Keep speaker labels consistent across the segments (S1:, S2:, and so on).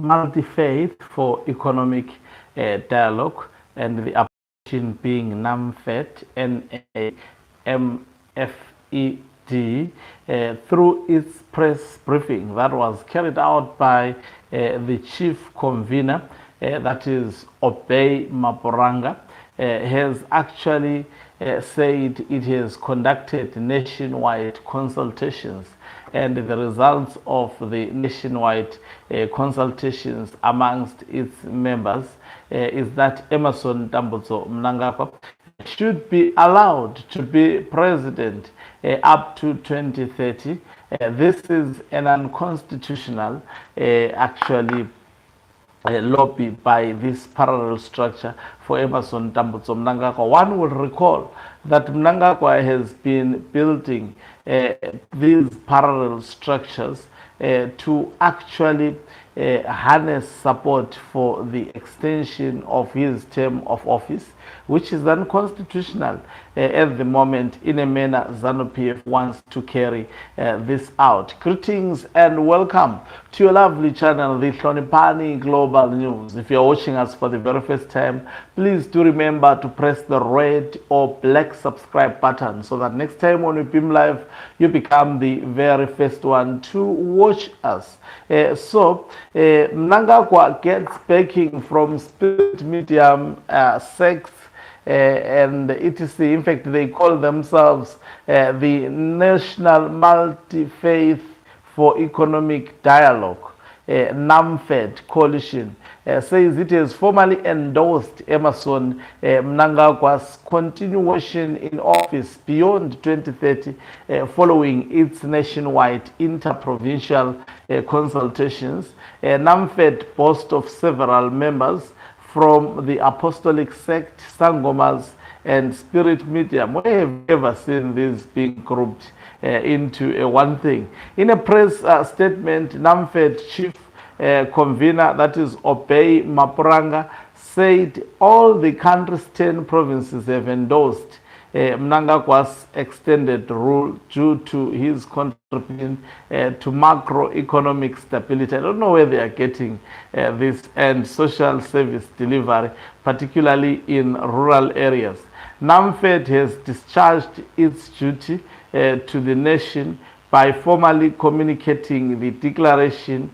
S1: multi-faith for economic dialogue, and the application being Namfed, NAMFED, through its press briefing that was carried out by the chief convener, that is Obey Mapuranga, has actually said it has conducted nationwide consultations, and the results of the nationwide consultations amongst its members is that Emerson Tambutso Mnangagwa should be allowed to be president up to 2030. This is an unconstitutional actually lobby by this parallel structure for Emerson Tambutso Mnangagwa. One will recall that Mnangagwa has been building these parallel structures to actually harness support for the extension of his term of office, which is unconstitutional at the moment. In a manner, ZANU PF wants to carry this out. Greetings and welcome to your lovely channel, the Hlonipani Global News. If you're watching us for the very first time, please do remember to press the red or black subscribe button so that next time when we beam live, you become the very first one to watch us. Mnangagwa gets backing from spirit medium, sects, and etc. In fact, they call themselves the National Multi-Faith for Economic Dialogue, Namfed Coalition. Says it has formally endorsed Emerson Mnangagwa's continuation in office beyond 2030 following its nationwide interprovincial consultations. Namfed boasts of several members from the apostolic sect, Sangomas, and spirit medium. We have ever seen these being grouped into one thing. In a press statement, Namfed chief convener, that is Obey Mapuranga, said all the country's 10 provinces have endorsed Mnangagwa's extended rule due to his contribution to macroeconomic stability. I don't know where they are getting this, and social service delivery, particularly in rural areas. Namfed has discharged its duty to the nation by formally communicating the declaration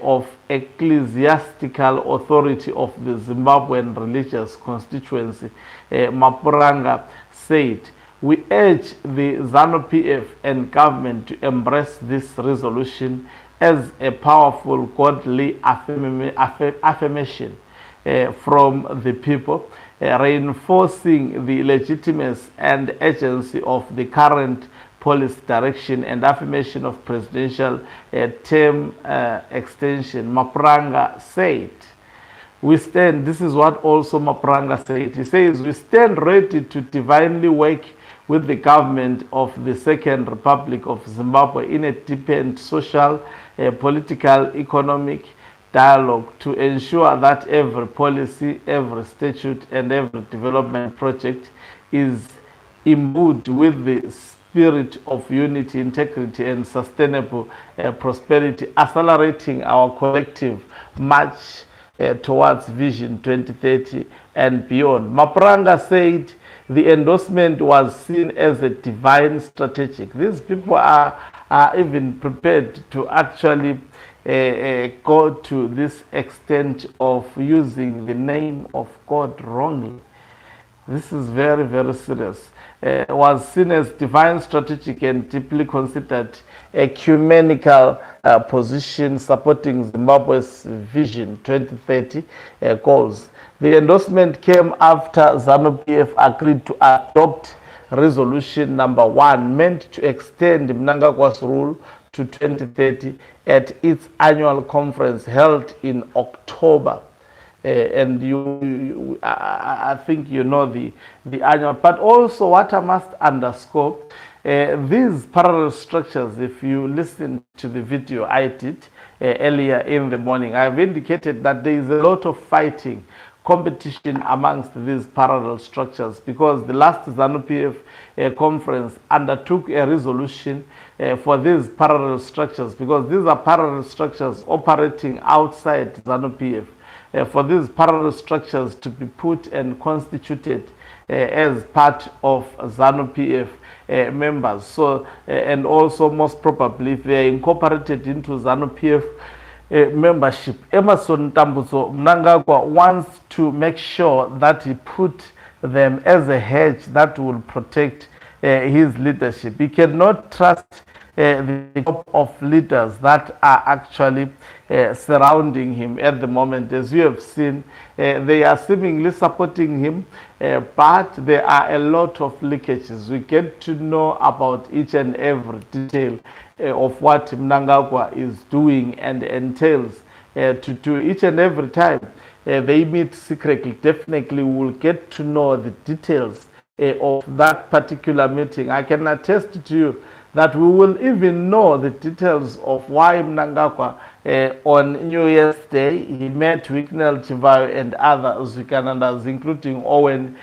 S1: of Ecclesiastical Authority of the Zimbabwean Religious Constituency. Mapuranga said, "We urge the ZANU PF and government to embrace this resolution as a powerful godly affirmation from the people, reinforcing the legitimacy and agency of the current policy direction and affirmation of presidential term extension." Mapuranga said, "We stand," this is what also Mapuranga said, he says, "we stand ready to divinely work with the government of the Second Republic of Zimbabwe in a deepened social, political, economic dialogue to ensure that every policy, every statute, and every development project is imbued with the spirit of unity, integrity, and sustainable prosperity, accelerating our collective march towards Vision 2030 and beyond." Mapuranga said the endorsement was seen as a divine strategic. These people are even prepared to actually go to this extent of using the name of God wrongly. This is very, very serious. Was seen as divine, strategic, and deeply considered ecumenical position supporting Zimbabwe's Vision 2030 goals. The endorsement came after ZANU PF agreed to adopt resolution number 1 meant to extend Mnangagwa's rule to 2030 at its annual conference held in October. And I think you know the annual, but also what I must underscore, these parallel structures, if you listen to the video I did earlier in the morning, I've indicated that there is a lot of fighting, competition amongst these parallel structures, because the last ZANU PF conference undertook a resolution for these parallel structures, because these are parallel structures operating outside ZANU PF. For these parallel structures to be put and constituted as part of ZANU PF members. So, and also most probably if they are incorporated into ZANU PF membership, Emerson Tambuzo Mnangagwa wants to make sure that he put them as a hedge that will protect his leadership. He cannot trust the group of leaders that are actually surrounding him at the moment. As you have seen, they are seemingly supporting him, but there are a lot of leakages. We get to know about each and every detail of what Mnangagwa is doing and entails to each and every time they meet secretly. Definitely we will get to know the details of that particular meeting. I can attest to you that we will even know the details of why Mnangagwa on New Year's Day he met with Nel Chivayo and other Uzikanandas, including Owen